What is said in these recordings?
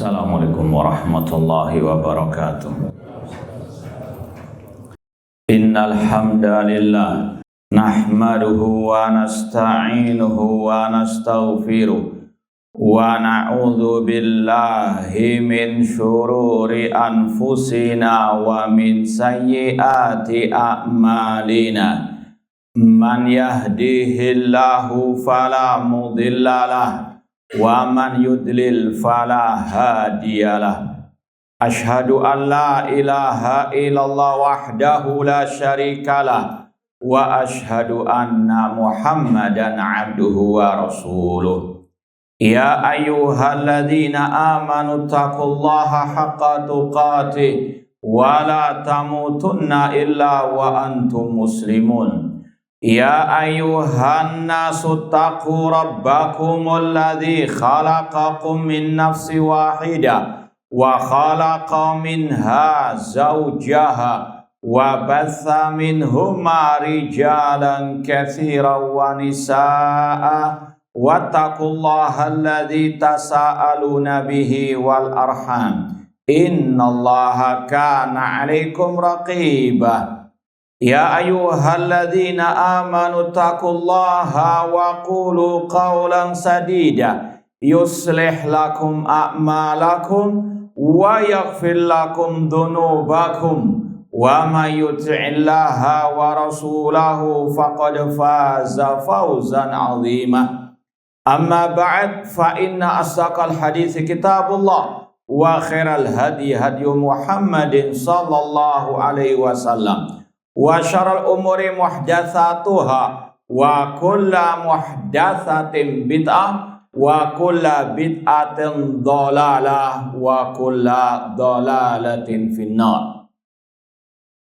Assalamualaikum warahmatullahi wabarakatuh. Innal hamdalillah nahmaduhu wa nasta'inuhu wa nastaghfiruh wa na'udzu billahi min syururi anfusina wa min sayyiati a'malina. Man yahdihillahu fala mudhillalah wa man yudlil fala hadiyalah. Ashhadu an la ilaha illallah wahdahu la syarikalah wa ashhadu anna Muhammadan abduhu wa rasuluh. Ya ayyuhalladzina amanu taqullaha haqqa tuqatih wa la tamutunna illa wa antum muslimun. Ya ayyuhan nasu taqu rabbakumul ladzi khalaqakum min nafsin wahidah wa khalaqa minha zawjaha wa batha minhuma rijalan katsiran wa nisaa'a wattaqullaha alladzi tasaaluna bihi wal arham innallaha kana 'alaikum raqiba. Ya ayyuhalladzina amanu taqullaha wa qulu qawlan sadida yuslih lakum a'malakum wa yaghfir lakum dhunubakum wa may yuti'illaha wa rasulahu faqad faza fawzan 'azima. Amma ba'd, fa inna asdaqal hadits kitabullah wa khairal hadi hadi Muhammadin sallallahu alaihi wasallam wa syarrul umuri muhdatsatuha wa kullu muhdatsatin bid'ah wa kullu bid'atin dhalalah wa kullu dhalalatin finnar.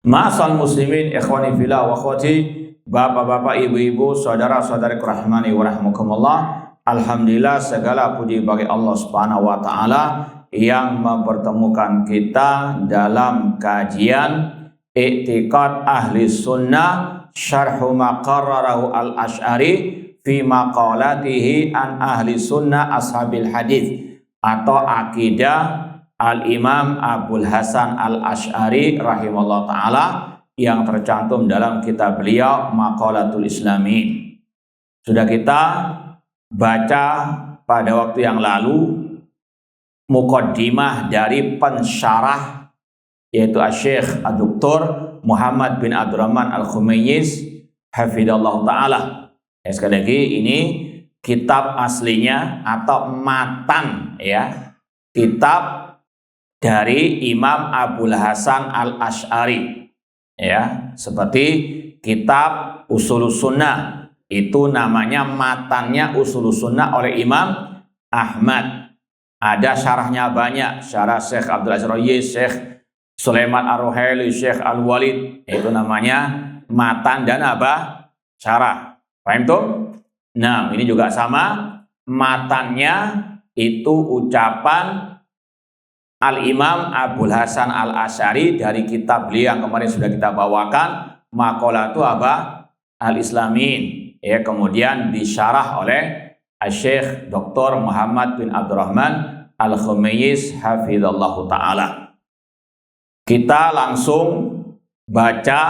Ma'asal muslimin ikhwani fillah wa akhwati, bapak-bapak, ibu-ibu, saudara-saudariku rahmani wa rahmukumullah. Alhamdulillah, segala puji bagi Allah Subhanahu wa taala yang mempertemukan kita dalam kajian I'tiqad Ahli Sunnah Syarhu Maqarrarahu Al-Asy'ari fi maqalatihi an Ahli Sunnah Ashabil Hadith, atau akidah Al-Imam Abul Hasan Al-Asy'ari rahimahullah ta'ala yang tercantum dalam kitab beliau Maqalatul Islamin. Sudah kita baca pada waktu yang lalu muqaddimah dari pensyarah, yaitu Syekh Dr. Muhammad bin Abdurrahman Al-Khumayyiz hafidhallahu ta'ala. Sekali lagi, ini kitab aslinya atau matan, ya, kitab dari Imam Abul Hasan Al-Asy'ari, ya, seperti kitab Ushulus Sunnah itu namanya matannya Ushulus Sunnah oleh Imam Ahmad. Ada syarahnya banyak, syarah Syekh Abdul Aziz Rayyis, Syekh Sulaiman Ar-Ruhaili, Syekh Al-Walid, itu namanya matan dan apa? Syarah. Paham tuh? Nah, ini juga sama, matannya itu ucapan Al-Imam Abul Hasan Al-Asy'ari dari kitab beliau yang kemarin sudah kita bawakan, Maqalatu apa? Al-Islamin. Ya, kemudian disyarah oleh Syekh Dr. Muhammad bin Abdurrahman Al-Khumayyiz hafidhallahu ta'ala. Kita langsung baca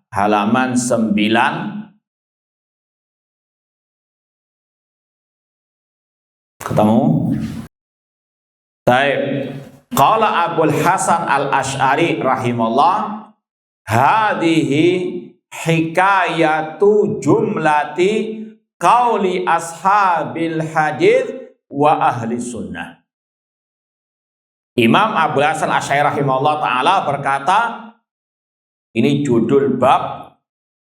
halaman 9. Ketemu? Baik. Qala Abul Hasan Al-Asy'ari rahimahullah, hadhihi hikayatu jumlati qauli ashabil hadits wa ahli sunnah. Imam Abul Hasan Asy'ari rahimahullah ta'ala berkata, ini judul bab,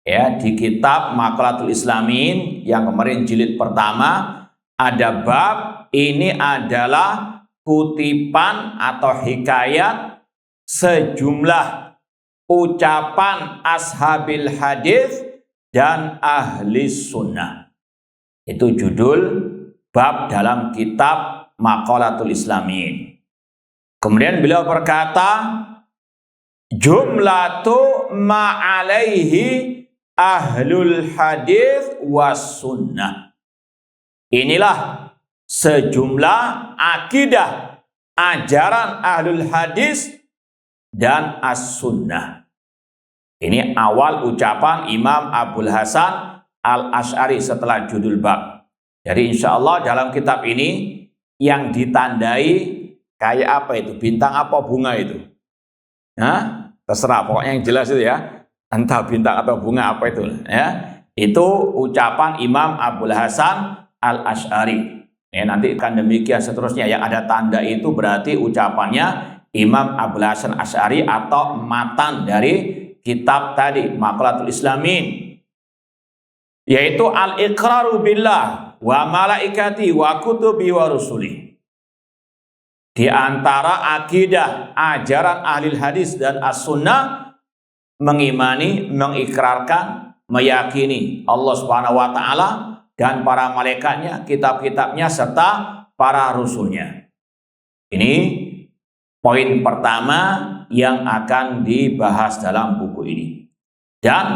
ya, di kitab Maqalatul Islamin yang kemarin jilid pertama, ada bab, ini adalah kutipan atau hikayat sejumlah ucapan ashabil hadis dan ahli sunnah. Itu judul bab dalam kitab Maqalatul Islamin. Kemudian beliau berkata, jumlatu ma'alaihi ahlul hadis was sunnah. Inilah sejumlah akidah ajaran ahlul hadis dan as-sunnah. Ini awal ucapan Imam Abul Hasan Al-Asy'ari setelah judul bab. Jadi insya Allah dalam kitab ini yang ditandai kayak apa itu? Bintang apa bunga itu? Nah, terserah, pokoknya yang jelas itu ya. Entah bintang atau bunga apa itu ya. Itu ucapan Imam Abul Hasan Al-Asy'ari. Ya, nanti akan demikian seterusnya. Yang ada tanda itu berarti ucapannya Imam Abul Hasan Asy'ari atau matan dari kitab tadi Maqalatul Islamin, yaitu al-iqraru billah wa malaikati wa kutubi wa rusuli. Di antara akidah ajaran ahli hadis dan as-sunnah, mengimani, mengikrarkan, meyakini Allah Subhanahu wa taala dan para malaikatnya, kitab-kitabnya serta para rasulnya. Ini poin pertama yang akan dibahas dalam buku ini. Dan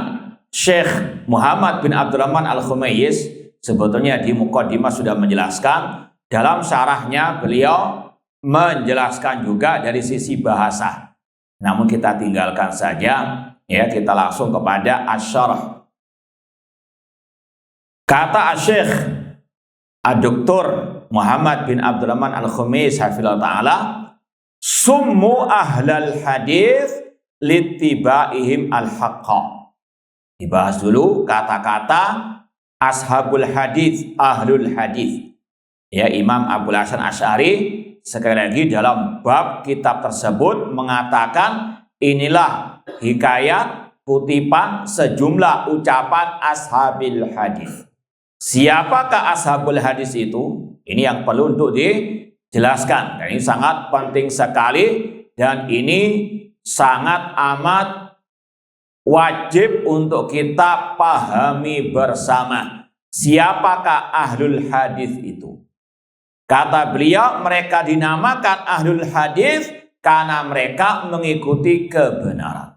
Syekh Muhammad bin Abdurrahman Al-Khumayyiz sebetulnya di muqaddimah sudah menjelaskan. Dalam syarahnya beliau menjelaskan juga dari sisi bahasa. Namun kita tinggalkan saja ya, kita langsung kepada asy-syarah. Kata Syekh Ad-Doktor Muhammad bin Abdurrahman Al-Khumayyiz hafizahullah taala, summu ahlal hadis littibaihim al-haqqa. Dibahas dulu kata-kata ashabul hadis, ahlul hadis. Ya, Imam Abul Hasan Asy'ari sekali lagi dalam bab kitab tersebut mengatakan inilah hikayat kutipan sejumlah ucapan ashabil hadis. Siapakah ashabul hadis itu? Ini yang perlu untuk dijelaskan. Dan ini sangat penting sekali dan ini sangat amat wajib untuk kita pahami bersama. Siapakah ahlul hadis itu? Kata beliau, mereka dinamakan ahlul hadis karena mereka mengikuti kebenaran.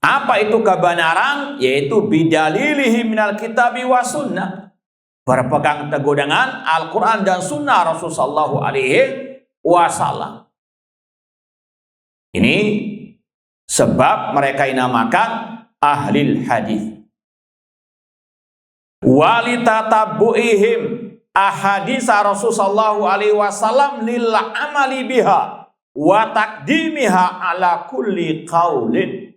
Apa itu kebenaran? Yaitu bidalilihi minal kitabi wa sunnah. Berpegang teguh dengan Al-Quran dan sunnah Rasulullah SAW. Ini sebab mereka dinamakan ahlil hadis. Walitatabbu'ihim ahadisa Rasulullah SAW lil amali biha wa taqdimiha ala kulli qaulin.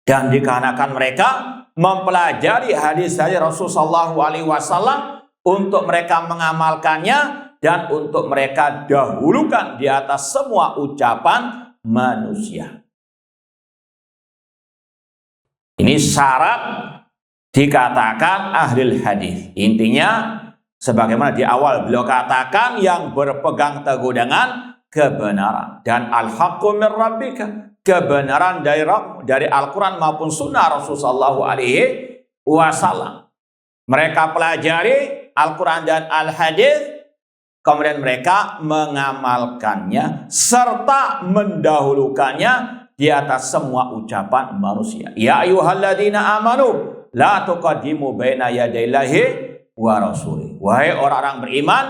Dan dikarenakan mereka mempelajari hadis-hadis Rasulullah SAW untuk mereka mengamalkannya dan untuk mereka dahulukan di atas semua ucapan manusia. Ini syarat dikatakan ahlul hadis. Intinya sebagaimana di awal beliau katakan, yang berpegang teguh dengan kebenaran dan al-haqqu min rabbika, kebenaran dari Al-Quran maupun sunnah Rasulullah SAW. Mereka pelajari Al-Quran dan Al-Hadis, kemudian mereka mengamalkannya serta mendahulukannya di atas semua ucapan manusia. Ya ayyuhalladzina amanu la tuqaddimu baina yadayillahi wa rasulih. Wahai orang-orang beriman,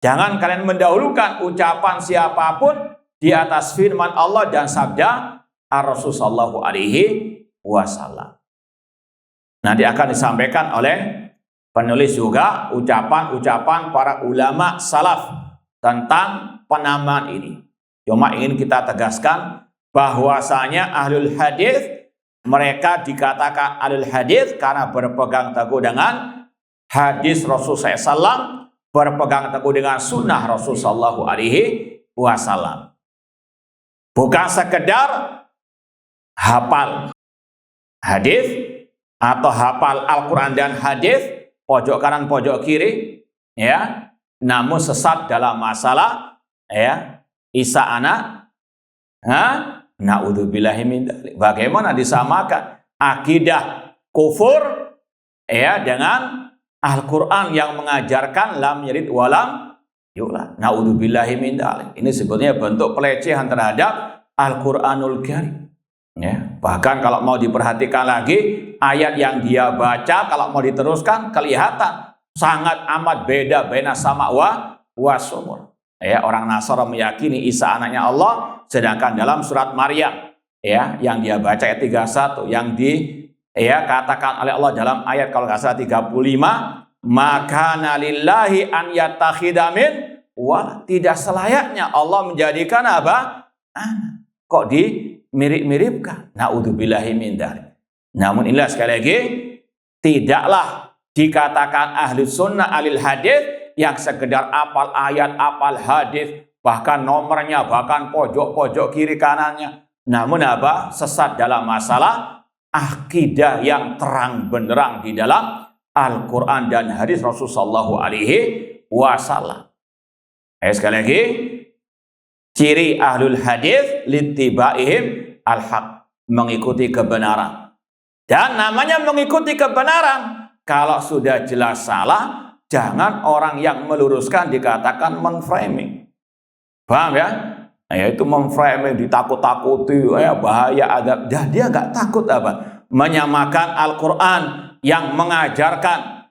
jangan kalian mendahulukan ucapan siapapun di atas firman Allah dan sabda Ar-Rasul sallallahu alaihi wasallam. Nanti akan disampaikan oleh penulis juga ucapan-ucapan para ulama salaf tentang penamaan ini. Cuma ingin kita tegaskan bahwasanya ahlul hadis, mereka dikatakan ahlul hadis karena berpegang teguh dengan hadis Rasul SAW, berpegang teguh dengan sunnah Rasul sallallahu alaihi wasallam. Bukan sekedar hafal hadis atau hafal Al-Quran dan hadis pojok kanan pojok kiri, ya, namun sesat dalam masalah ya Isa anak, naudzubillahi min dzalik. Bagaimana disamakan akidah kufur ya dengan Al-Quran yang mengajarkan lam yalid walam yulad. Naudzubillahi min dzalik. Ini sebetulnya bentuk pelecehan terhadap Al-Qur'anul Karim. Ya, bahkan kalau mau diperhatikan lagi ayat yang dia baca, kalau mau diteruskan kelihatan sangat amat beda sama wa sumur. ya, orang Nasara meyakini Isa anaknya Allah, sedangkan dalam surat Maryam, ya, yang dia baca ayat 31, yang katakan oleh Allah dalam ayat kalau nggak salah 35, maka lillahi an yattakhidha min walad, tidak selayaknya Allah menjadikan apa? Anak. Kok dimirip-miripkan? Naudzubillahi min dzalik. Namun inilah sekali lagi, tidaklah dikatakan ahli sunnah alil hadis yang sekedar apal ayat, apal hadis, bahkan nomornya, bahkan pojok-pojok kiri kanannya. Namun apa? Sesat dalam masalah akidah yang terang benderang di dalam Al-Quran dan hadis Rasulullah SAW. Sekali lagi, ciri ahlul hadis littibaihim al-haq, mengikuti kebenaran. Dan namanya mengikuti kebenaran, kalau sudah jelas salah, jangan orang yang meluruskan dikatakan menframing. Paham ya? Yaitu memframing, ditakut-takuti, bahaya adab. Dia nggak takut apa? Menyamakan Al-Quran yang mengajarkan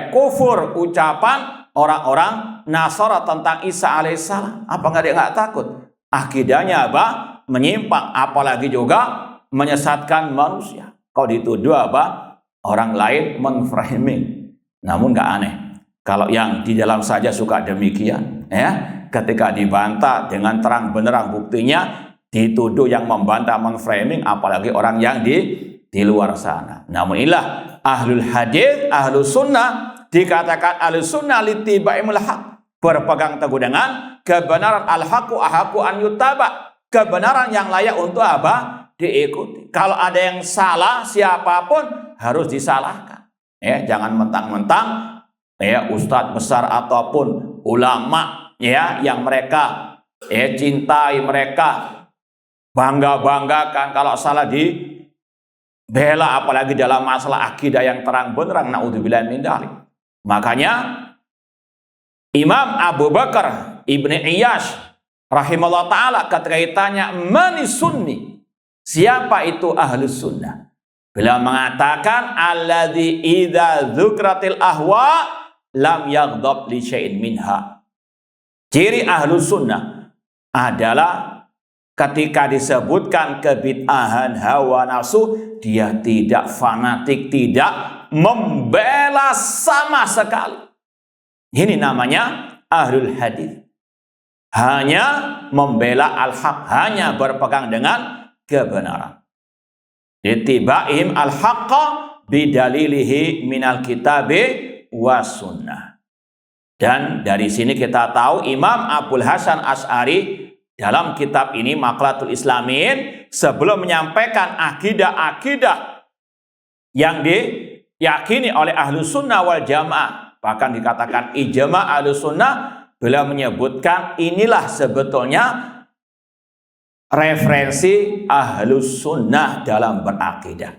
kufur ucapan orang-orang Nasara tentang Isa alaihissalam. Apa dia nggak takut? Akidahnya apa? Menyimpang, apalagi juga menyesatkan manusia. Kau dituduh apa? Orang lain menframing. Namun nggak aneh kalau yang di dalam saja suka demikian, ya. Ketika dibantah dengan terang benderang buktinya, dituduh yang membantah menframing, apalagi orang yang di luar sana. Namun inilah ahlul hadis, ahlus sunnah, dikatakan ahlus sunnah littibaimul haq, berpegang teguh dengan kebenaran, al-haqqu ahaqqu an yuttaba, kebenaran yang layak untuk apa? Diikuti. Kalau ada yang salah, siapapun harus disalahkan. Jangan mentang-mentang ustadz besar ataupun ulama yang mereka cintai, mereka bangga-banggakan, kalau salah dibela, apalagi dalam masalah akidah yang terang benderang, naudzubillah min dzalik. Makanya Imam Abu Bakar Ibni Iyyash rahimahullah ta'ala ketika ditanya manis sunni, siapa itu ahlus sunnah, beliau mengatakan alladzi idza dzukratil ahwa lam yaghdab li syai'in minha. Ciri ahlus sunnah adalah ketika disebutkan kebid'ahan hawa nafsu, dia tidak fanatik, tidak membela sama sekali. Ini namanya ahlul hadis. Hanya membela al-haq, hanya berpegang dengan kebenaran. Ittibaihim al-haqqa bidalilihi minal kitabi was sunnah. Dan dari sini kita tahu Imam Abul Hasan Asy'ari dalam kitab ini Maqalatul Islamin, sebelum menyampaikan akidah-akidah yang diyakini oleh Ahlus Sunnah wal Jamaah, bahkan dikatakan ijma' Ahlus Sunnah, beliau menyebutkan inilah sebetulnya referensi Ahlus Sunnah dalam berakidah,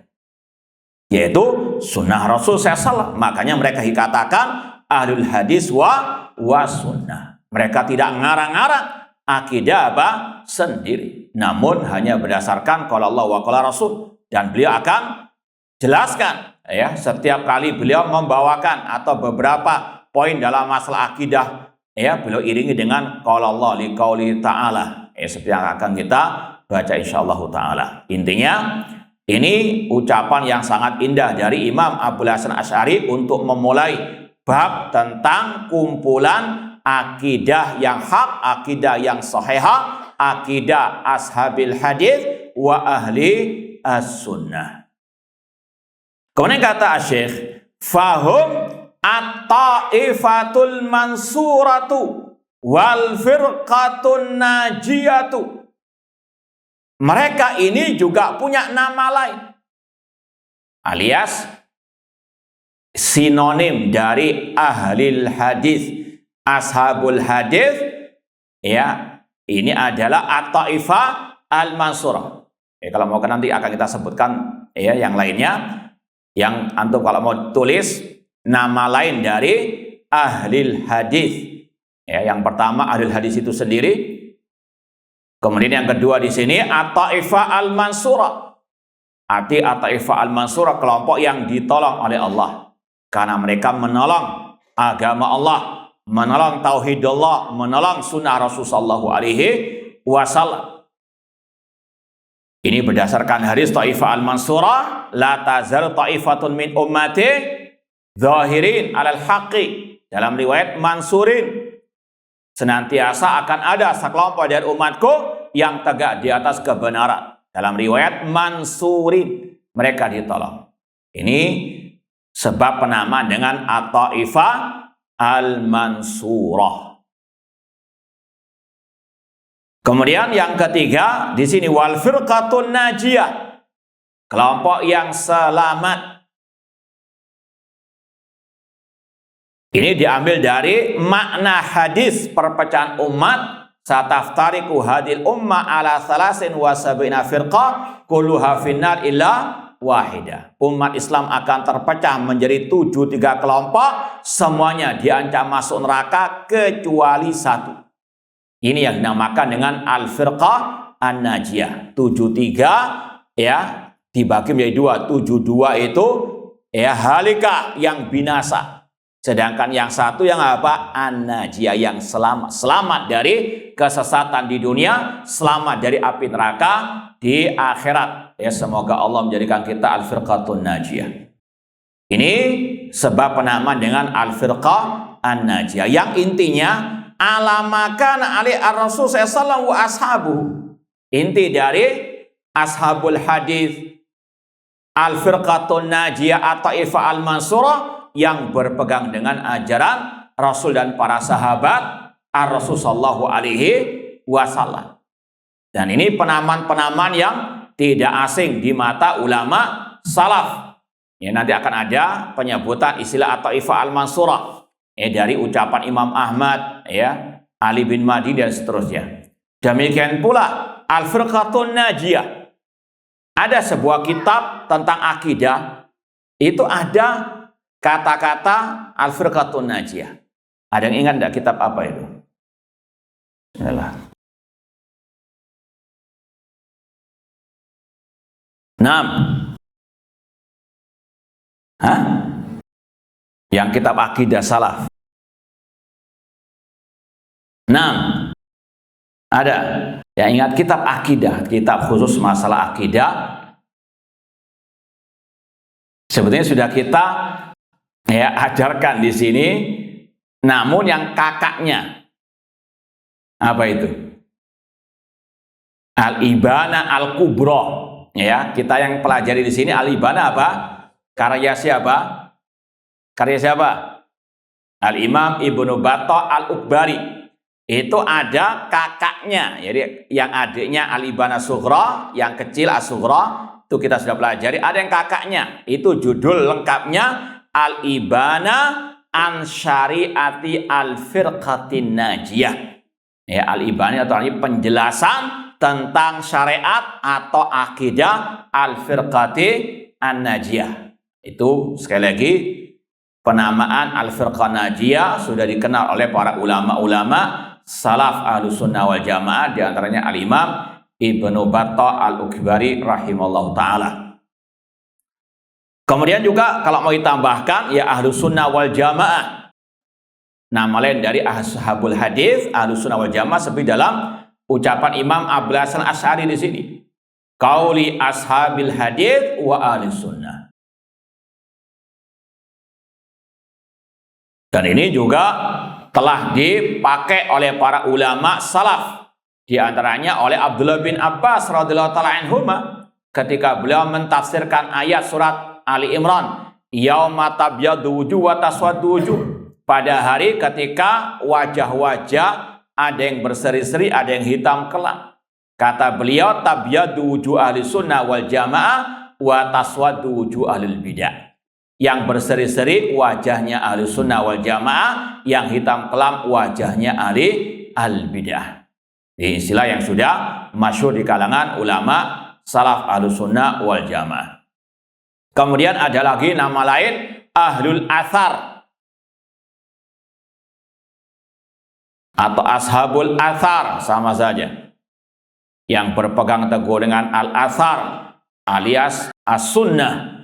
yaitu sunnah Rasul SAW. Makanya mereka dikatakan ahlul hadis wa sunnah. Mereka tidak ngarang-ngarang akidah apa sendiri, namun hanya berdasarkan qala Allah wa qala Rasul. Dan beliau akan jelaskan setiap kali beliau membawakan atau beberapa poin dalam masalah akidah, beliau iringi dengan qala Allah li qauli ta'ala, seperti yang akan kita baca insyaallah ta'ala. Intinya ini ucapan yang sangat indah dari Imam Abul Hasan Asy'ari untuk memulai bab tentang kumpulan akidah yang hak, akidah yang sahihah, akidah ashabil hadis wa ahli as-sunnah. Kemudian kata Syekh, fahum at-ta'ifatul mansuratu wal firqatun najiyatu. Mereka ini juga punya nama lain, alias sinonim dari ahlil hadis, ashabul hadis, ini adalah at-ta'ifah al-mansurah. Kalau mau nanti akan kita sebutkan yang lainnya, yang antum kalau mau tulis nama lain dari ahlil hadis. Yang pertama ahlil hadis itu sendiri. Kemudian yang kedua di sini at-ta'ifah al-mansurah. Arti at-ta'ifah al-mansurah, kelompok yang ditolong oleh Allah. Karena mereka menolong agama Allah, menolong tauhidullah, menolong sunnah Rasulullah SAW. Ini berdasarkan hadis Taifah al-Mansurah, la tazal taifatun min ummati zahirin alal haqqi. Dalam riwayat Mansurin, senantiasa akan ada sekelompok dari umatku yang tegak di atas kebenaran. Dalam riwayat Mansurin, mereka ditolong. Ini sebab penamaan dengan At-Taifah Al-Mansurah. Kemudian yang ketiga di sini wal firqatun najiyah, kelompok yang selamat. Ini diambil dari makna hadis perpecahan umat, sataftariqu hadil umma ala salasin wa sab'ina firqah kulluha finnar illa wahidah. Umat Islam akan terpecah menjadi 73 kelompok, semuanya diancam masuk neraka kecuali satu. Ini yang dinamakan dengan al-firqah an-najiyah. 73 ya dibagi menjadi dua. 72 itu ya halika yang binasa. Sedangkan yang satu yang apa? An-najiyah, yang selamat. Selamat dari kesesatan di dunia, selamat dari api neraka di akhirat. Ya, semoga Allah menjadikan kita al-firqatun najiyah. Ini sebab penamaan dengan al-firqah an-najiyah. Yang intinya alamakan ali ar-rasul sallallahu wa ashabu. Inti dari ashabul hadis al-firqatun najiyah atau Taifah al-Mansurah yang berpegang dengan ajaran Rasul dan para sahabat ar-Rasul sallallahu alaihi wasallam. Dan ini penamaan-penamaan yang tidak asing di mata ulama salaf. Ya, nanti akan ada penyebutan istilah At-Taifah al-Mansurah dari ucapan Imam Ahmad, ya, Ali bin Madi dan seterusnya. Demikian pula Al-Firqatun Najiyah. Ada sebuah kitab tentang akidah, itu ada kata-kata Al-Firqatun Najiyah. Ada yang ingat enggak kitab apa itu? Bismillah. Hah? Yang kitab akidah salaf. Ada. Yang ingat kitab akidah, kitab khusus masalah akidah. Sebetulnya sudah kita ya ajarkan di sini, namun yang kakaknya apa itu? Al-Ibana Al-Kubra. Ya, kita yang pelajari di sini Al-Ibana apa? Karya siapa? Karya siapa? Al-Imam Ibnu Battah Al-Ukbari. Itu ada kakaknya, jadi yang adiknya Al-Ibana Sughra, yang kecil As-Sughra, itu kita sudah pelajari. Ada yang kakaknya, itu judul lengkapnya Al-Ibana an Syariati Al-Firqatin Najiyah. Ya, Al-Ibana atau penjelasan tentang syariat atau akidah Al-Firqati An-Najiyah. Itu sekali lagi penamaan Al-Firqah Najiyah sudah dikenal oleh para ulama-ulama salaf Ahlus Sunnah wal Jamaah, di antaranya Al-Imam Ibnu Battah Al-Ukbari rahimallahu taala. Kemudian juga kalau mau ditambahkan ya Ahlus Sunnah wal Jamaah. Nama lain dari Ashabul Hadis Ahlus Sunnah wal Jamaah seperti dalam ucapan Imam Abdul Hasan Asy'ari di sini. Qauli ashabil hadis wa Ahlus Sunnah. Dan ini juga telah dipakai oleh para ulama salaf, di antaranya oleh Abdullah bin Abbas radhiyallahu taala anhuma ketika beliau mentafsirkan ayat surat Ali Imran, yauma tabyaddu wujuh wa taswaddu wujuh, pada hari ketika wajah-wajah ada yang berseri-seri, ada yang hitam kelam. Kata beliau, tabyaddu wujuh ahli sunnah wal jamaah wa taswaddu wujuh ahlil bidah. Yang berseri-seri wajahnya ahli sunnah wal jamaah, yang hitam kelam wajahnya ahli al-bidah. Ini istilah yang sudah masyhur di kalangan ulama salaf ahli sunnah wal jamaah. Kemudian ada lagi nama lain ahlul athar atau ashabul athar, sama saja, yang berpegang teguh dengan al-athar alias as-sunnah.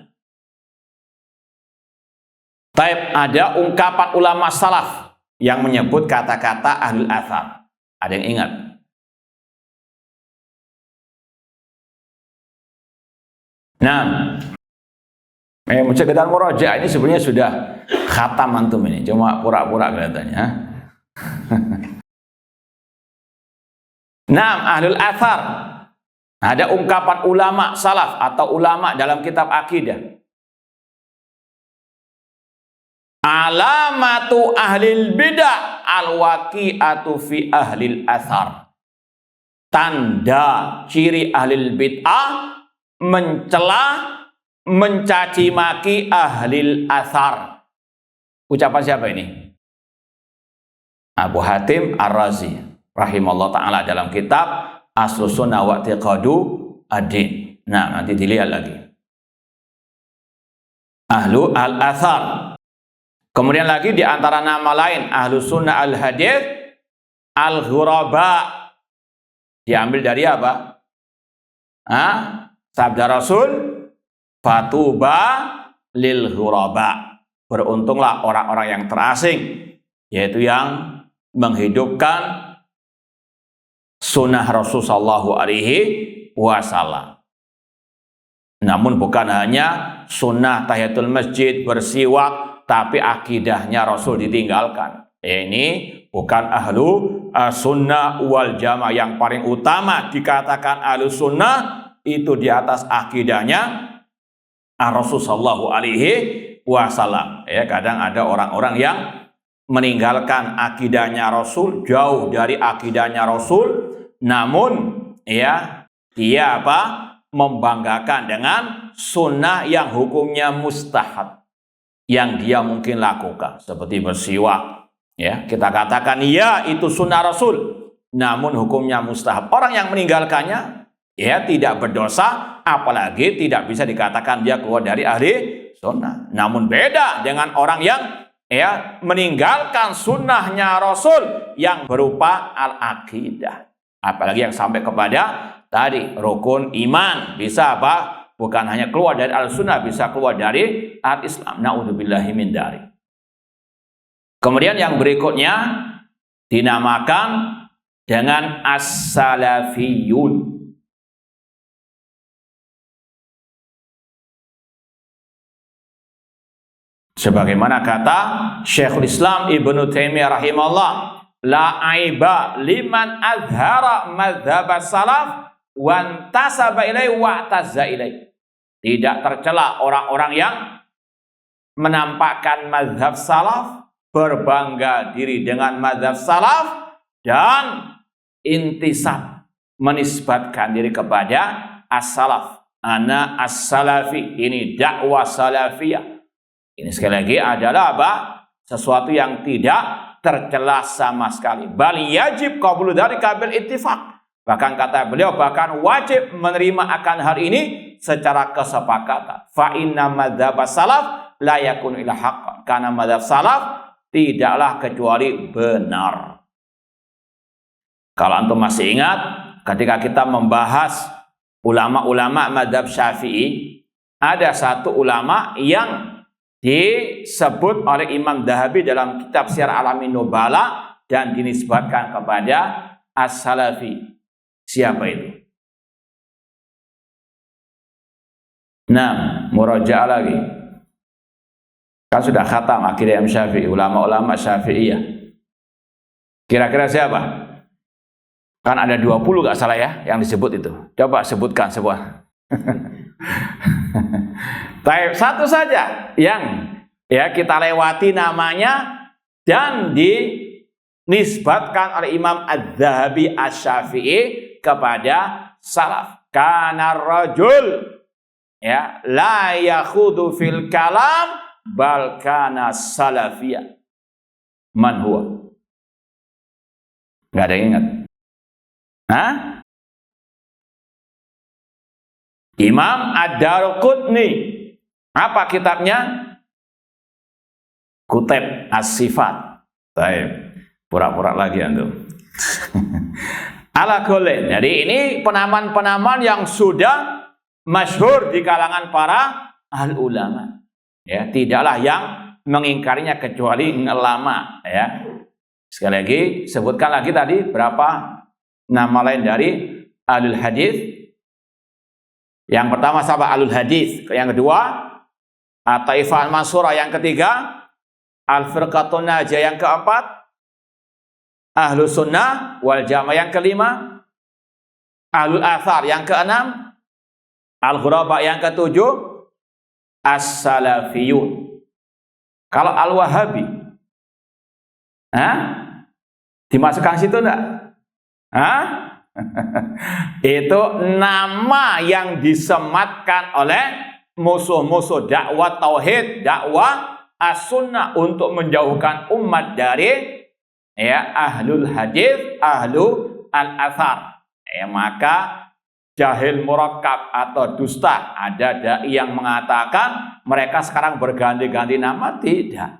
Taib ada ungkapan ulama salaf yang menyebut kata-kata ahlul athar? Ada yang ingat? Nah, sekedar murojaah ini sebenarnya sudah khatam antum ini, cuma pura-pura kelihatannya. Nah, ahlul athar, ada ungkapan ulama salaf atau ulama dalam kitab akidah. Alamatu ahlil bidah al-waqi'atu fi ahlil athar. Tanda ciri ahlil bid'ah mencela, mencaci maki ahlil athar. Ucapan siapa ini? Abu Hatim Ar-Razi rahimahullah ta'ala dalam kitab Aslus Sunnah wa I'tiqadu ad-Din. Nah, nanti dilihat lagi. Ahlu al-athar. Kemudian lagi di antara nama lain Ahlus Sunnah al-Hadith, al-ghuraba. Diambil dari apa? Sabda Rasul, fatuba lil ghuraba. Beruntunglah orang-orang yang terasing, yaitu yang menghidupkan sunnah Rasul sallallahu alaihi wasallam. Namun bukan hanya sunnah tahiyatul masjid, bersiwak, tapi akidahnya Rasul ditinggalkan. Ini bukan ahlu sunnah wal jamaah. Yang paling utama dikatakan ahlu sunnah itu di atas akidahnya Rasul sallallahu alaihi wasallam. Ya, kadang ada orang-orang yang meninggalkan akidahnya Rasul, jauh dari akidahnya Rasul, namun ya dia membanggakan dengan sunnah yang hukumnya mustahab yang dia mungkin lakukan, seperti bersiwak. Ya, kita katakan ya itu sunnah Rasul, namun hukumnya mustahab. Orang yang meninggalkannya ya tidak berdosa, apalagi tidak bisa dikatakan dia keluar dari ahli sunnah. Namun beda dengan orang yang ya meninggalkan sunnahnya Rasul yang berupa al-aqidah, apalagi yang sampai kepada tadi rukun iman, bisa bukan hanya keluar dari al-sunnah, bisa keluar dari al-Islam. Na'udzubillahi min dzalik. Kemudian yang berikutnya dinamakan dengan as-salafiyun. Sebagaimana kata Syekhul Islam Ibnu Taimiyah rahimahullah, la aiba liman azhara madzhab salaf wa antasaba ilaihi wa tazza ilaihi. Tidak tercela orang-orang yang menampakkan mazhab salaf, berbangga diri dengan mazhab salaf, dan intisab, menisbatkan diri kepada as-salaf. Ana as-salafi, ini dakwah salafiyah. Ini sekali lagi adalah sesuatu yang tidak tercela sama sekali. Bal yajib qabulu dzalika bil ittifaq. Bahkan kata beliau, bahkan wajib menerima akan hal ini secara kesepakatan. Fa inna madzhab salaf la yakunu illa haqqan. Karena madzhab salaf tidaklah kecuali benar. Kalau antum masih ingat ketika kita membahas ulama-ulama madzhab Syafi'i, ada satu ulama yang disebut oleh Imam Dhahabi dalam kitab Syiar Alamin Nubala dan dinisbatkan kepada as-salafi. Siapa itu? Nah, murajaah lagi. Kan sudah khatam akidah Imam Syafi'i, ulama-ulama Syafi'iyah. Kira-kira siapa? Kan ada 20 gak salah ya yang disebut itu. Coba sebutkan sebuah. Satu saja yang ya kita lewati namanya dan dinisbatkan oleh Imam Az-Zahabi Asy-Syafi'i kepada salaf. Kana rajul ya la yakhudu fil kalam bal kana salafiyya. Man huwa? Enggak ada yang ingat? Hah? Imam Ad-Darqutni. Apa kitabnya? Kutub As-Sifat. Baik, pura-pura lagi antum. Ala kulli. Jadi ini penamaan-penamaan yang sudah masyhur di kalangan para ahli ulama. Ya, tidaklah yang mengingkarinya kecuali ulama, ya. Sekali lagi, sebutkan lagi tadi berapa nama lain dari ahlul hadis. Yang pertama sahabat ahlul hadis, yang kedua At-Taifah Al-Mansurah, yang ketiga Al-Firqatun Najiyah, yang keempat Ahlus Sunnah wal Jamaah, yang kelima Ahlul Athar, yang keenam Al-Ghuraba, yang ketujuh As-Salafiyun. Kalau Al-Wahabi, dimasukkan situ enggak? Itu nama yang disematkan oleh musuh-musuh dakwah tauhid, dakwah as-sunnah untuk menjauhkan umat dari ahlul hadis, ahlul al-athar. Maka jahil murakkab atau dusta. Ada dai yang mengatakan mereka sekarang berganti-ganti nama. Tidak.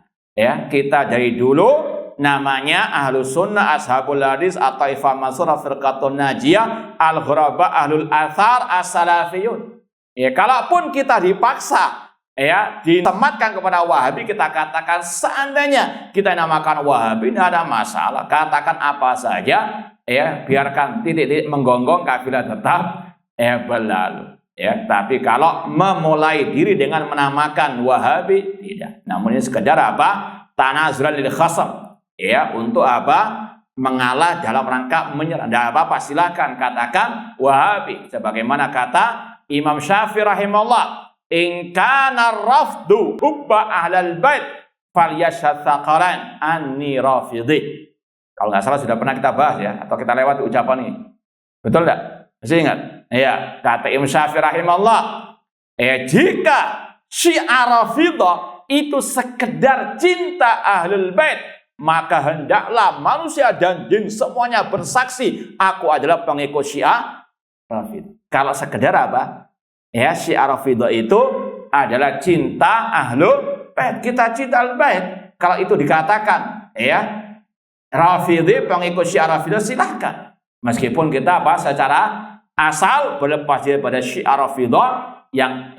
Kita dari dulu namanya Ahlus Sunnah, Ashabul Hadis, At-Taifah Mansurah, Firqatun Najiyah, Al-Ghuraba, Ahlul Athar, As-Salafiyun. Kalaupun kita dipaksa disematkan kepada Wahabi, kita katakan seandainya kita namakan Wahabi tidak ada masalah. Katakan apa saja, biarkan titik-titik menggonggong, kafilah tetap berlalu. Tapi kalau memulai diri dengan menamakan Wahabi, tidak. Namun ini sekedar apa? Tanazulan lil khasam. Untuk apa? Mengalah dalam rangka menyerang. Tidak apa-apa, silakan katakan Wahabi. Sebagaimana kata Imam Syafi'i rahimahullah, in kana rafdu hubba ahlal bait falyashhad thaqalan anni rafidhi. Kalau nggak salah sudah pernah kita bahas atau kita lewat ucapan ini. Betul enggak? Masih ingat? Kata Imam Syafi'i rahimahullah, jika syiar rafidah itu sekedar cinta ahlul bait, maka hendaklah manusia dan jin semuanya bersaksi aku adalah pengikut Syiah Rafidah. Kalau sekedar apa? Syiah Rafidah itu adalah cinta ahlul bait. Kita cinta ahlul bait. Kalau itu dikatakan Rafidhi pengikut Syiah Rafidah, silahkan. Meskipun kita secara asal berlepas daripada Syiah Rafidah yang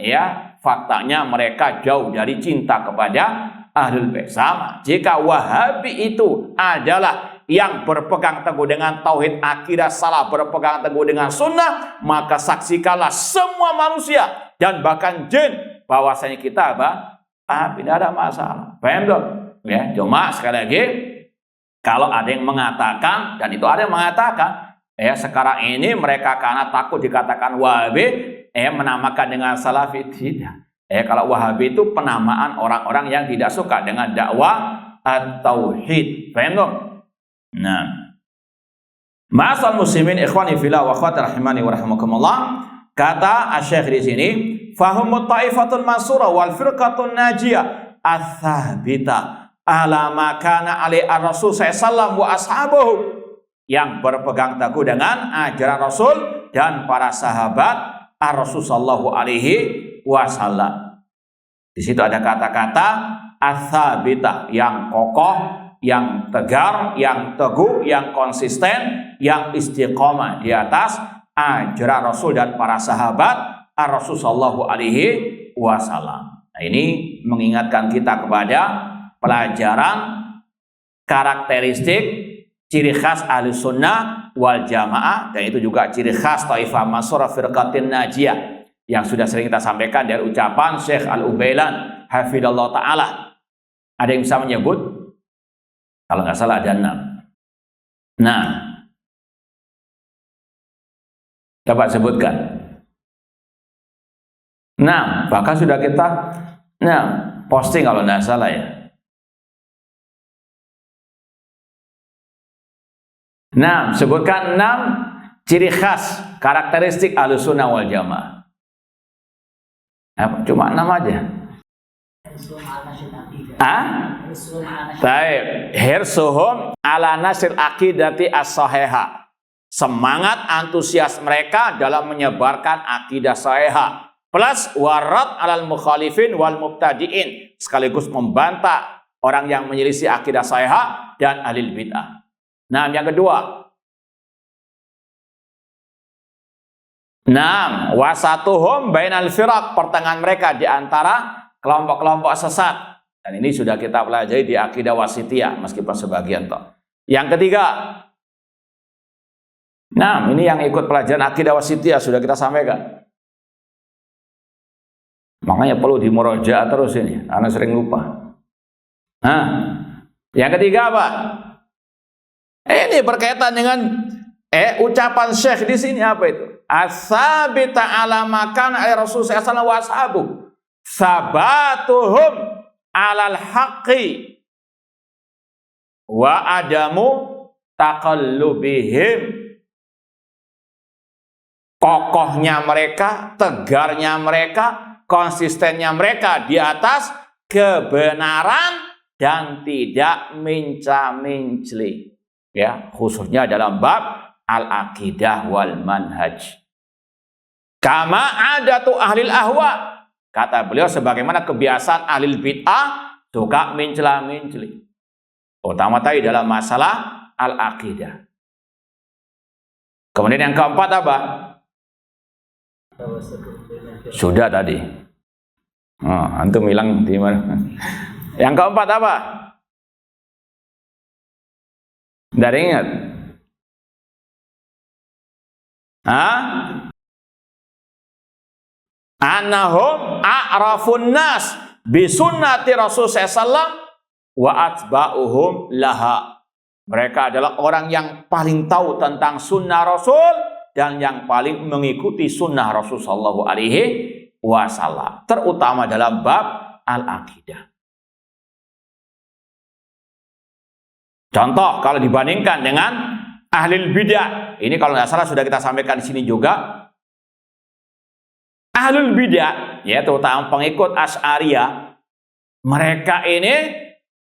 faktanya mereka jauh dari cinta kepada ahlul bait. Sama, jika Wahabi itu adalah yang berpegang teguh dengan tauhid, akidah salah, berpegang teguh dengan sunnah, maka saksikanlah semua manusia dan bahkan jin bahwasanya kita tidak ada masalah. Paham dong? Cuma sekali lagi, kalau ada yang mengatakan, dan itu ada yang mengatakan sekarang ini mereka karena takut dikatakan Wahabi menamakan dengan Salafi. Tidak. Kalau Wahabi itu penamaan orang-orang yang tidak suka dengan dakwah at-tauhid. Paham dong? Nah, ma'asal muslimin ikhwani fillah wa akhwati rahimani wa rahimakumullah, kata asy-syekh di sini, fahumut taifatul mansurah wal firqatun najiyah ats-tsabita ala ma kana alaihi ar-rasul sallallahu wa ashabuhu, yang berpegang teguh dengan ajaran Rasul dan para sahabat ar-Rasul sallallahu alaihi wasallam. Di situ ada kata-kata ats-tsabita, yang kokoh, yang tegar, yang teguh, yang konsisten, yang istiqomah di atas ajaran Rasul dan para sahabat ar-Rasul sallallahu alaihi wasallam. Nah, ini mengingatkan kita kepada pelajaran karakteristik ciri khas Ahlus Sunnah wal Jamaah, dan itu juga ciri khas Taifah Mansurah Firqatin Najiyah yang sudah sering kita sampaikan dari ucapan Syekh Al-Ubailan hafidhallahu ta'ala. Ada yang bisa menyebut? Kalau nggak salah ada 6. Nah, coba sebutkan. Nah, bahkan sudah kita posting kalau nggak salah ya. Nah, sebutkan 6 ciri khas karakteristik Ahlus Sunnah wal Jamaah. Cuma 6 aja. Baik, hirsuhum ala nasril aqidati as-sahihah. Semangat antusias mereka dalam menyebarkan akidah sahihah. Plus warat alal mukhalifin wal mubtadiin, sekaligus membantah orang yang menyelisih akidah sahihah dan ahli bid'ah. Nah, yang kedua, wasatuhum bainal firaq, pertengahan mereka di antara kelompok-kelompok sesat. Dan ini sudah kita pelajari di akidah wasitiyah, meskipun sebagian toh. Yang ketiga, nah ini yang ikut pelajaran akidah wasitiyah sudah kita sampaikan. Makanya perlu dimurajaah terus ini, karena sering lupa. Nah, yang ketiga apa? Ini berkaitan dengan ucapan Syekh di sini apa itu? As-sabita ala makan Rasul sallallahu alaihi wasallam sabatuhum alal haqqi wa adamu taqallubihim. Kokohnya mereka, tegarnya mereka, konsistennya mereka di atas kebenaran dan tidak minca-mincli. Ya, khususnya dalam bab al-aqidah wal manhaj. Kama adatu ahlil ahwa. Kata beliau sebagaimana kebiasaan ahlil bid'ah suka mincla-mincli. Utama tadi dalam masalah al-aqidah. Kemudian yang keempat apa? Sudah tadi. Oh, antum hilang di mana? Yang keempat apa? Dari ingat? Annahum a'rafun nas bi sunnati Rasul sallallahu wa atba'uhum laha. Mereka adalah orang yang paling tahu tentang sunnah Rasul dan yang paling mengikuti sunnah Rasul sallallahu alaihi wasallam, terutama dalam bab al-aqidah. Contoh kalau dibandingkan dengan ahlul bidah, ini kalau nggak salah sudah kita sampaikan di sini juga. Ahlul bidah, ya terutama pengikut Asy'ariyah, mereka ini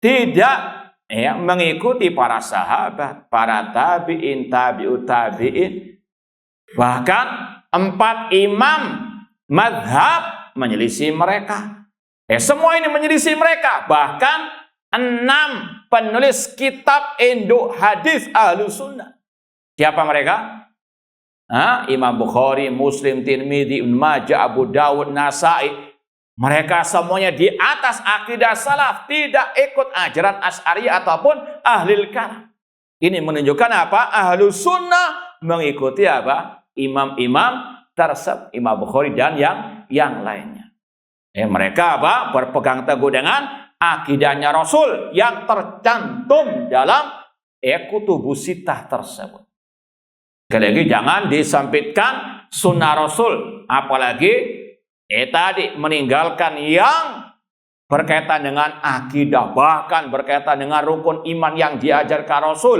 tidak mengikuti para sahabat, para tabi'in, tabi'ut tabi'in. Bahkan 4 imam madhab menyelisih mereka. Semua ini menyelisih mereka. Bahkan 6 penulis kitab induk hadis Ahlus Sunnah. Siapa mereka? Imam Bukhari, Muslim, Tirmidzi, Ibnu Majah, Abu Dawud, Nasa'i. Mereka semuanya di atas akidah salaf, tidak ikut ajaran Asy'ariyah ataupun ahlil kalam. Ini menunjukkan apa? Ahlus Sunnah mengikuti apa? Imam-imam tersebut, Imam Bukhari dan yang lainnya. Mereka apa? Berpegang teguh dengan akidahnya Rasul yang tercantum dalam kutubus sittah tersebut. Sekali lagi jangan disempitkan sunnah Rasul, apalagi tadi meninggalkan yang berkaitan dengan akidah, bahkan berkaitan dengan rukun iman yang diajarkan Rasul.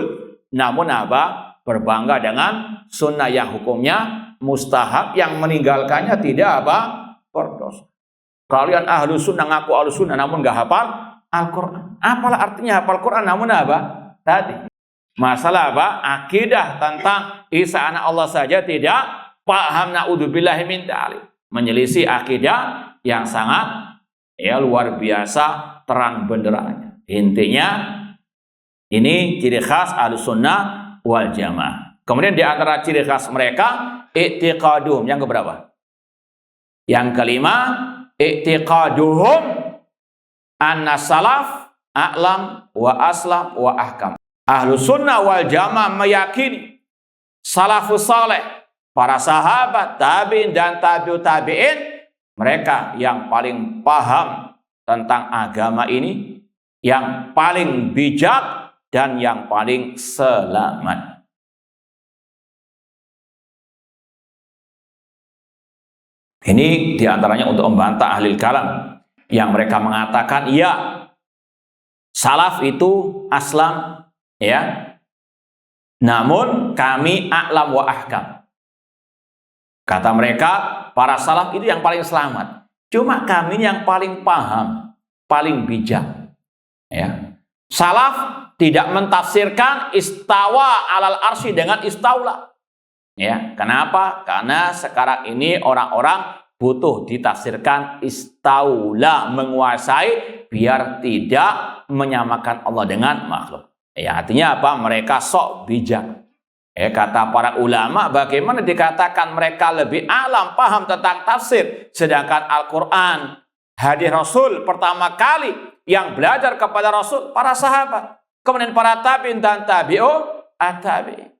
Namun apa? Berbangga dengan sunnah yang hukumnya mustahab, yang meninggalkannya tidak apa? Berdosa. Kalian ahlu sunnah, ngaku ahlu sunnah namun nggak hafal Al-Quran. Apalah artinya hafal Quran namun apa? Tadi masalah apa? Akidah tentang Isa anak Allah saja tidak paham, na'udzubillahi min dzalik. Menyelisih akidah yang sangat luar biasa terang benderanya. Intinya ini ciri khas Ahlus Sunnah wal Jamaah. Kemudian di antara ciri khas mereka i'tiqadum, yang keberapa? Yang kelima, i'tiqaduhum anna salaf a'lam wa aslam wa ahkam. Ahlus Sunnah wal Jamaah meyakini salafus saleh, para sahabat, tabi'in dan tabi'ut tabi'in, mereka yang paling paham tentang agama ini, yang paling bijak dan yang paling selamat. Ini diantaranya untuk membantah ahli kalam yang mereka mengatakan ya salaf itu aslam, ya, namun kami a'lam wa ahkam. Kata mereka para salaf itu yang paling selamat, cuma kami yang paling paham, paling bijak. Ya, salaf tidak mentafsirkan istawa alal arsy dengan istaula. Ya, kenapa? Karena sekarang ini orang-orang butuh ditafsirkan istaula, menguasai, biar tidak menyamakan Allah dengan makhluk. Ya, artinya apa? Mereka sok bijak. Kata para ulama, bagaimana dikatakan mereka lebih alam, paham tentang tafsir, sedangkan Al-Quran, hadis Rasul pertama kali yang belajar kepada Rasul para sahabat. kemudian para tabi'in dan tabi'in.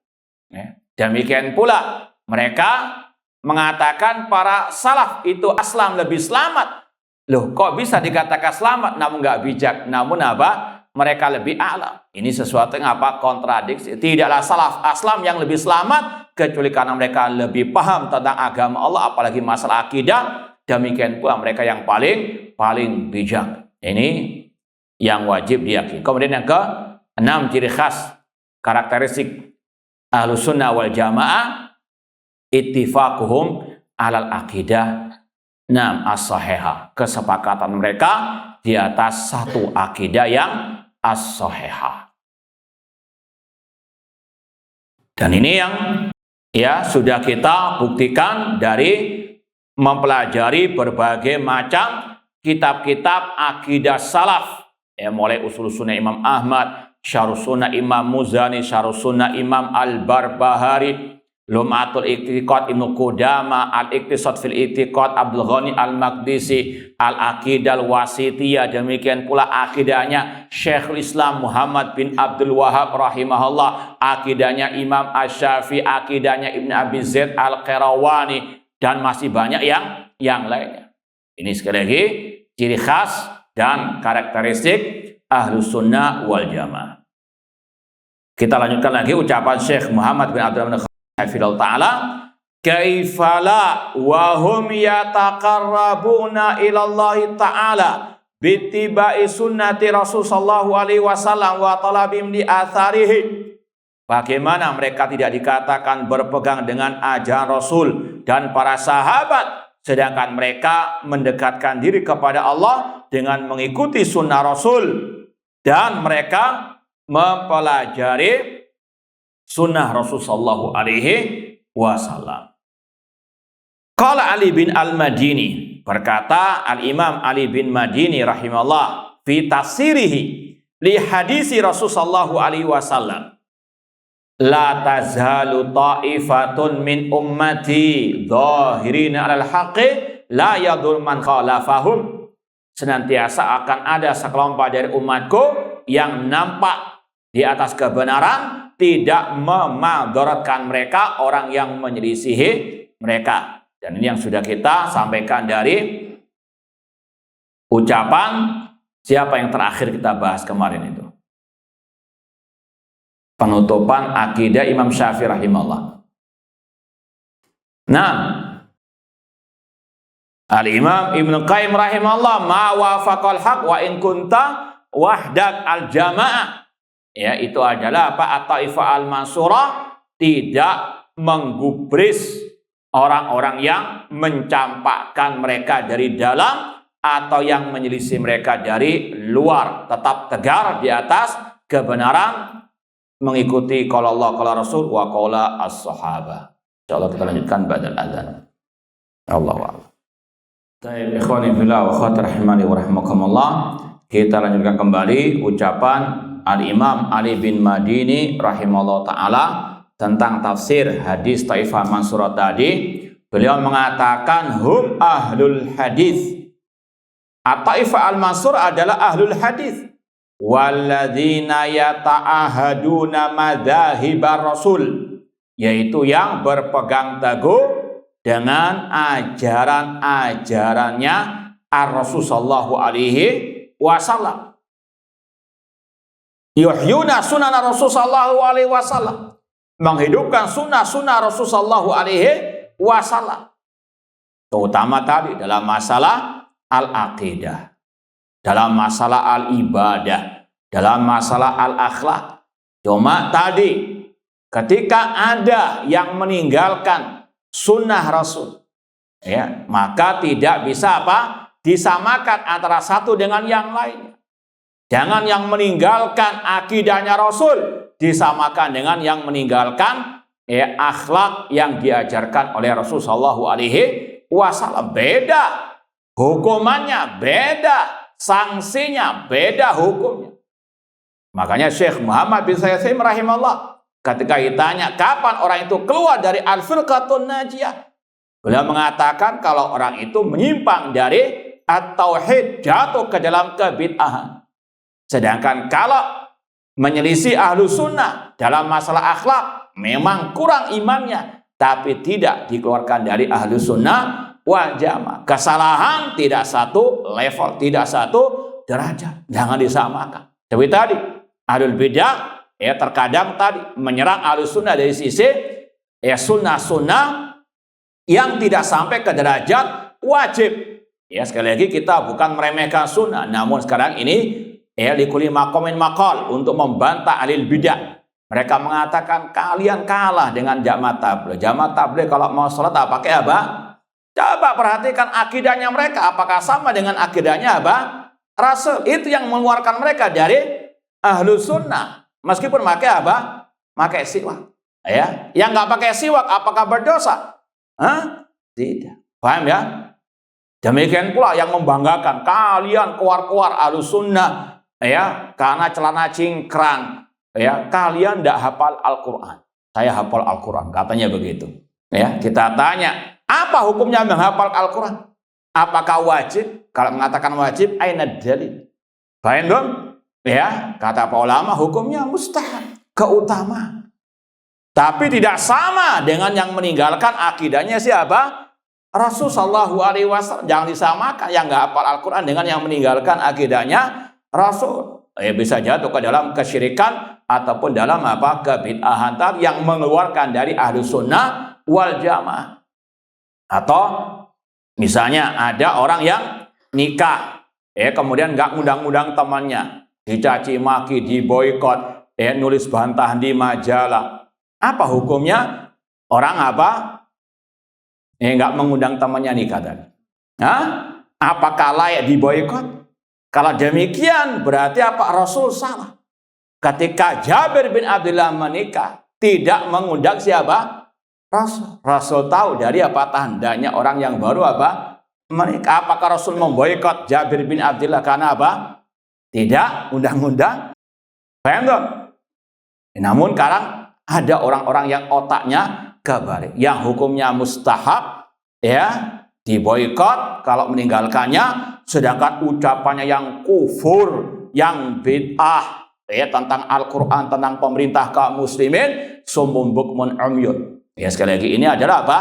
Ya. Demikian pula mereka mengatakan para salaf itu aslam lebih selamat. Loh, kok bisa dikatakan selamat namun nggak bijak? Namun apa? Mereka lebih alam. Ini sesuatu yang apa? Kontradiksi. Tidaklah salaf aslam yang lebih selamat kecuali karena mereka lebih paham tentang agama Allah, apalagi masalah akidah. Demikian pula mereka yang paling bijak. Ini yang wajib diyakini. Kemudian yang ke-6, ciri khas karakteristik Ahlus Sunnah wal Jamaah, ittifaquhum alal aqidah as-sahihah. Kesepakatan mereka di atas satu akidah yang as-sahihah. Dan ini yang ya sudah kita buktikan dari mempelajari berbagai macam kitab-kitab akidah salaf. Ya, mulai Ushul Sunnah Imam Ahmad, Syarh Sunnah Imam Muzani, Syarh Sunnah Imam Al-Barbahari, Lum'atul I'tiqad Ibnu Qudamah, Al-Iqtisad fil I'tiqad Abdul Ghani Al-Maqdisi, Al-Aqidah Al-Wasitiyah, demikian pula akidahnya Syekhul Islam Muhammad bin Abdul Wahhab rahimahullah, akidahnya Imam Asy-Syafi'i, akidahnya Ibnu Abi Zaid Al-Qayrawani, dan masih banyak yang lainnya. Ini sekali lagi ciri khas dan karakteristik Ahlus Sunnah wal Jamaah. Kita lanjutkan lagi ucapan Syekh Muhammad bin Abdul Hafidhahullah Ta'ala, kaifala wa hum yataqarrabuna ilallahi ta'ala bittiba'i sunnati Rasul sallallahu alaihi wasallam wa talabim li atharihi. Bagaimana mereka tidak dikatakan berpegang dengan ajaran Rasul dan para sahabat, sedangkan mereka mendekatkan diri kepada Allah dengan mengikuti sunnah Rasul dan mereka mempelajari sunnah Rasul sallallahu alaihi wasallam. Qala Ali bin Al-Madini, berkata Al-Imam Ali bin Madini rahimahullah fi tafsirihi li hadisi Rasul sallallahu alaihi wasallam, la tazhalu ta'ifatun min ummati dhahirina 'alal haqqi la yadur man khalafahum. Senantiasa akan ada sekelompok dari umatku yang nampak di atas kebenaran, tidak memadaratkan mereka orang yang menyelisihi mereka. Dan ini yang sudah kita sampaikan dari ucapan siapa yang terakhir kita bahas kemarin itu, penutupan akidah Imam Syafi'i rahimahullah. Nah, Al-Imam Ibnu Qayyim rahimahullah, ma wafaqal haq wa in kunta wahdak al-jamaah. Ya, itu adalah apa? At-Taifah al-Mansurah tidak menggubris orang-orang yang mencampakkan mereka dari dalam atau yang menyelisih mereka dari luar. Tetap tegar di atas kebenaran, mengikuti qala Allah qala Rasul wa qala as-sahabah. Insyaallah kita lanjutkan ba'dal adzan. Allahu a'lam. Baik, ikhwani fillah wa akhwati rahimani wa rahimakumullah. Kita lanjutkan kembali ucapan Al-Imam Ali bin Madini rahimahullah ta'ala tentang tafsir hadis Taifah Mansurah tadi. Beliau mengatakan hum ahlul hadis. At-Taifah al-Mansur adalah ahlul hadis. Walladzina yata'ahaduna madzahibar rasul, yaitu yang berpegang teguh dengan ajaran-ajarannya ar-Rasul sallallahu alaihi wasallam. Yuhyuna sunnah Rasul sallallahu alaihi wasallam, menghidupkan sunnah-sunnah Rasul sallallahu alaihi wasallam. Terutama tadi dalam masalah al-aqidah, dalam masalah al-ibadah, dalam masalah al-akhlak. Cuma tadi ketika ada yang meninggalkan sunnah Rasul, ya, maka tidak bisa apa? Disamakan antara satu dengan yang lain. Jangan yang meninggalkan akidahnya Rasul disamakan dengan yang meninggalkan akhlak yang diajarkan oleh Rasul sallallahu alaihi wasallam. Beda hukumannya, beda sanksinya, beda hukumnya. Makanya Syekh Muhammad bin Sayyid rahimahullah ketika ditanya kapan orang itu keluar dari al-firqatun najiyah, beliau mengatakan kalau orang itu menyimpang dari at-tauhid, jatuh ke dalam kebid'ahan. Sedangkan kalau menyelisih ahlu sunnah dalam masalah akhlak, memang kurang imannya, tapi tidak dikeluarkan dari ahlu sunnah wal jamaah. Kesalahan tidak satu level, tidak satu derajat, jangan disamakan. Tapi tadi ahlul bidah terkadang tadi menyerang ahlu sunnah dari sisi sunnah-sunnah yang tidak sampai ke derajat wajib. Sekali lagi kita bukan meremehkan sunnah, namun sekarang ini likuli makomin makol untuk membantah ahlul bidah. Mereka mengatakan kalian kalah dengan jamaah tabligh. Jamaah tabligh kalau mau sholat pakai apa? Coba perhatikan akidahnya mereka, apakah sama dengan akidahnya apa? Rasul. Itu yang mengeluarkan mereka dari ahlu sunnah. Meskipun pakai apa? Pakai siwak. Yang nggak pakai siwak apakah berdosa? Tidak. Paham ya? Demikian pula yang membanggakan kalian keluar-keluar ahlu sunnah karena celana cingkrang, kalian tidak hafal Al-Quran. Saya hafal Al-Quran, katanya begitu. Kita tanya, apa hukumnya menghafal Al-Quran? Apakah wajib? Kalau mengatakan wajib, aina dalil? Paham dong? Kata para ulama, hukumnya mustahab, keutamaan. Tapi tidak sama dengan yang meninggalkan akidahnya siapa? Rasul sallallahu alaihi wasallam. Jangan disamakan yang nggak hafal Al-Quran dengan yang meninggalkan akidahnya Rasul. Bisa jatuh ke dalam kesyirikan ataupun dalam kebid'ahan yang mengeluarkan dari ahlu sunnah wal jamaah. Atau misalnya ada orang yang nikah, kemudian nggak ngundang-ngundang temannya, dicaci maki, diboikot, nulis bantahan di majalah. Apa hukumnya orang nggak mengundang temannya nikah tadi? Apakah layak diboikot? Kalau demikian berarti apa? Rasul salah. Ketika Jabir bin Abdullah menikah, tidak mengundang siapa? Rasul. Rasul tahu dari apa tandanya orang yang baru menikah. Apakah Rasul memboikot Jabir bin Abdullah karena apa? Tidak undang-undang. Paham dong? Namun sekarang ada orang-orang yang otaknya kebalik, yang hukumnya mustahab, diboikot kalau meninggalkannya, sedangkan ucapannya yang kufur, yang bid'ah, tentang Al-Quran, tentang pemerintah kaum muslimin, sumbun bukmun umyun. Sekali lagi ini adalah apa?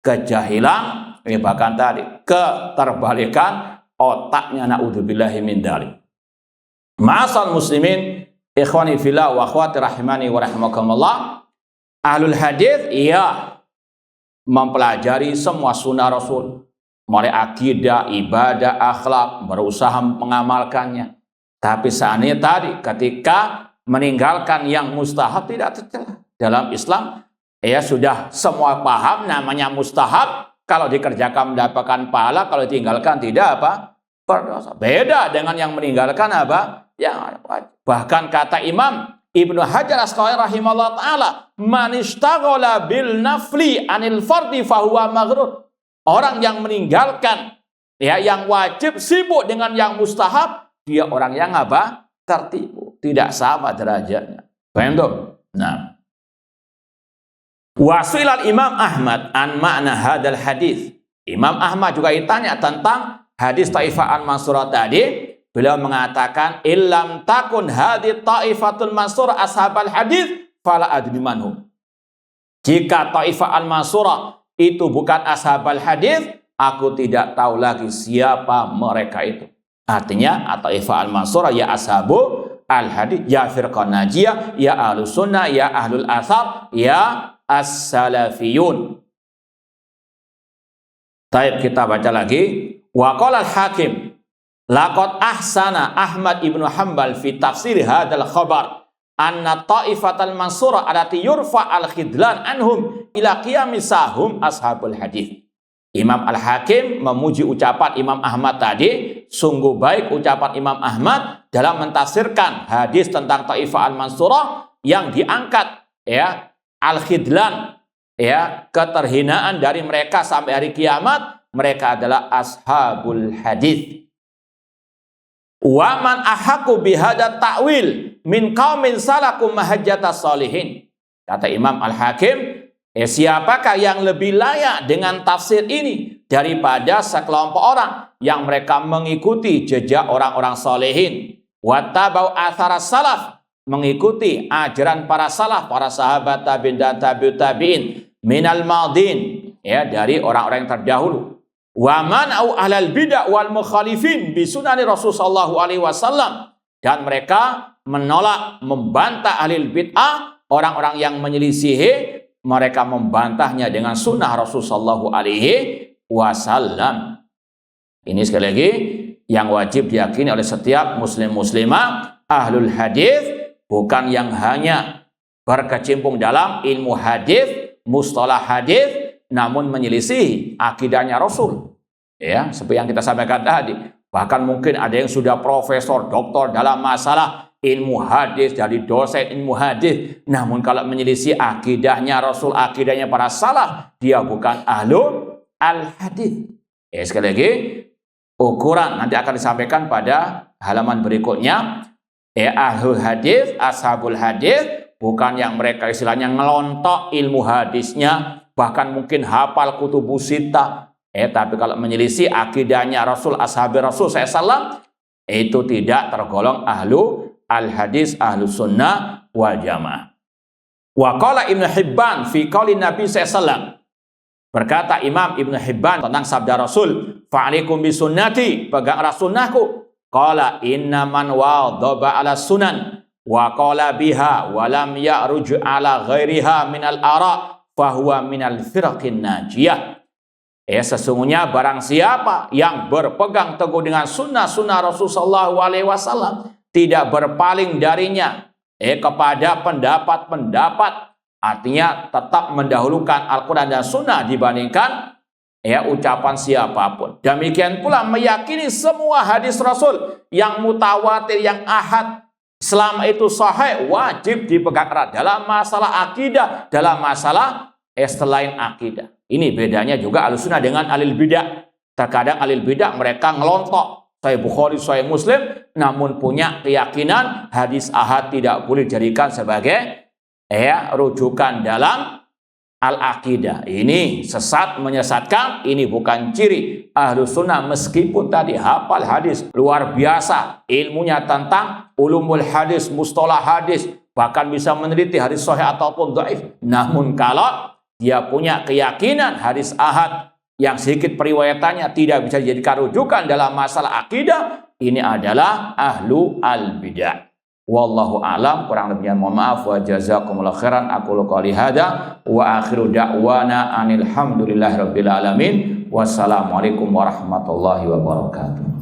Kejahilan, bahkan tadi keterbalikan otaknya, naudzubillahi min dzalik. Ma'asal muslimin, ikhwani fillah wa akhwati rahimani wa rahimakumullah. Ahlul hadis mempelajari semua sunnah Rasul, mulai akidah, ibadah, akhlak, berusaha mengamalkannya. Tapi seandainya tadi ketika meninggalkan yang mustahab tidak tercela. Dalam Islam sudah semua paham namanya mustahab, kalau dikerjakan mendapatkan pahala, kalau ditinggalkan tidak berdosa. Beda dengan yang meninggalkan yang wajib. Bahkan kata Imam Ibnu Hajar Asqalani rahimahullah ta'ala, man ishtaghala bil nafli anil fardi fahuwa maghrur. Orang yang meninggalkan yang wajib, sibuk dengan yang mustahab, dia orang yang tertipu, tidak sama derajatnya. Paham tuh? Nah, wasilal Imam Ahmad an makna hadal hadis. Imam Ahmad juga ditanya tentang hadis Taifah al-Mansurah tadi. Beliau mengatakan, illam takun hadhi ta'ifatul mansurah ashabal hadis fala adri manhum. Jika Taifah al-Mansurah itu bukan ashabal hadis, aku tidak tahu lagi siapa mereka itu. Artinya Taifah al-Mansurah ya ashabu al-hadis, ya firqah najiyah, ya ahlus sunnah, ya ahlul athar, ya as-salafiyun. Baik, kita baca lagi. Wa qala al-Hakim, laqad ahsana Ahmad ibnu Hanbal fi tafsir hadal khabar anna ta'ifatal mansurah allati yurfa al-khidlan anhum ila qiyamisahum ashabul hadis. Imam Al-Hakim memuji ucapan Imam Ahmad tadi. Sungguh baik ucapan Imam Ahmad dalam mentafsirkan hadis tentang Taifah al-Mansurah yang diangkat al-khidlan, keterhinaan dari mereka sampai hari kiamat. Mereka adalah ashabul hadis. Wa man ahaqqu bihadza ta'wil min qaumin salakum mahajjatas sholihin. Kata Imam Al-Hakim, siapakah yang lebih layak dengan tafsir ini daripada sekelompok orang yang mereka mengikuti jejak orang-orang solehin, wattabau athara salaf, mengikuti ajaran para salaf, para sahabat tabi'in dan tabi'ut tabi'in minal madin, ya, dari orang-orang yang terdahulu. Wa man'u ahlal bid'ah wal mukhalifin bi sunani Rasul sallallahu alaihi wasallam, dan mereka menolak, membantah ahli bid'ah, orang-orang yang menyelisihi, mereka membantahnya dengan sunnah Rasul sallallahu alaihi wasallam. Ini sekali lagi yang wajib diyakini oleh setiap muslim muslimah. Ahlul hadis bukan yang hanya berkecimpung dalam ilmu hadis, mustalah hadis, namun menyelisihi akidahnya Rasul. Ya, seperti yang kita sampaikan tadi. Bahkan mungkin ada yang sudah profesor, doktor dalam masalah ilmu hadis, jadi dosen ilmu hadis, namun kalau menyelisih akidahnya Rasul, akidahnya para salaf, dia bukan ahlul al-hadis. Ya, sekali lagi, ukuran nanti akan disampaikan pada halaman berikutnya. Ya, ahlul hadis, ashabul hadis, bukan yang mereka istilahnya ngelontok ilmu hadisnya, bahkan mungkin hafal kutubus sittah. Tapi kalau menyelisih akidahnya Rasul, ashabi Rasul SAW, itu tidak tergolong ahlu al-hadis, ahlu sunnah wal jamaah. Wa qala Ibnu Hibban fi qauli Nabi SAW. Berkata Imam Ibnu Hibban tentang sabda Rasul, fa'alikum bi sunnati, peganglah sunnahku. Qala inna man wadhaba ala sunan wa qala biha wa lam ya'ruj ala ghairiha minal ara fahuwa minal firqin najiyah. Sesungguhnya barang siapa yang berpegang teguh dengan sunnah-sunnah Rasulullah SAW, tidak berpaling darinya kepada pendapat-pendapat, artinya tetap mendahulukan Al-Quran dan sunnah dibandingkan ucapan siapapun. Demikian pula meyakini semua hadis Rasul yang mutawatir, yang ahad, selama itu sahih, wajib dipegang erat dalam masalah akidah, dalam masalah selain akidah. Ini bedanya juga Ahlussunnah dengan ahlul bidah. Terkadang ahlul bidah mereka ngelontok Sahih Bukhari, Sahih Muslim, namun punya keyakinan hadis ahad tidak boleh dijadikan sebagai rujukan dalam al-aqidah. Ini sesat, menyesatkan. Ini bukan ciri Ahlussunnah, meskipun tadi hafal hadis luar biasa, ilmunya tentang ulumul hadis, mustalah hadis, bahkan bisa meneliti hadis sahih ataupun dhaif. Namun kalau dia punya keyakinan hadis ahad yang sedikit periwayatannya tidak bisa dijadikan rujukan dalam masalah akidah, ini adalah ahlu al-bidah. Wallahu a'lam, kurang lebihnya mohon maaf, wa jazakumullahu khairan. Aqulu qouli hadza wa akhiru da'wana anil hamdulillahirabbil alamin. Wassalamualaikum warahmatullahi wabarakatuh.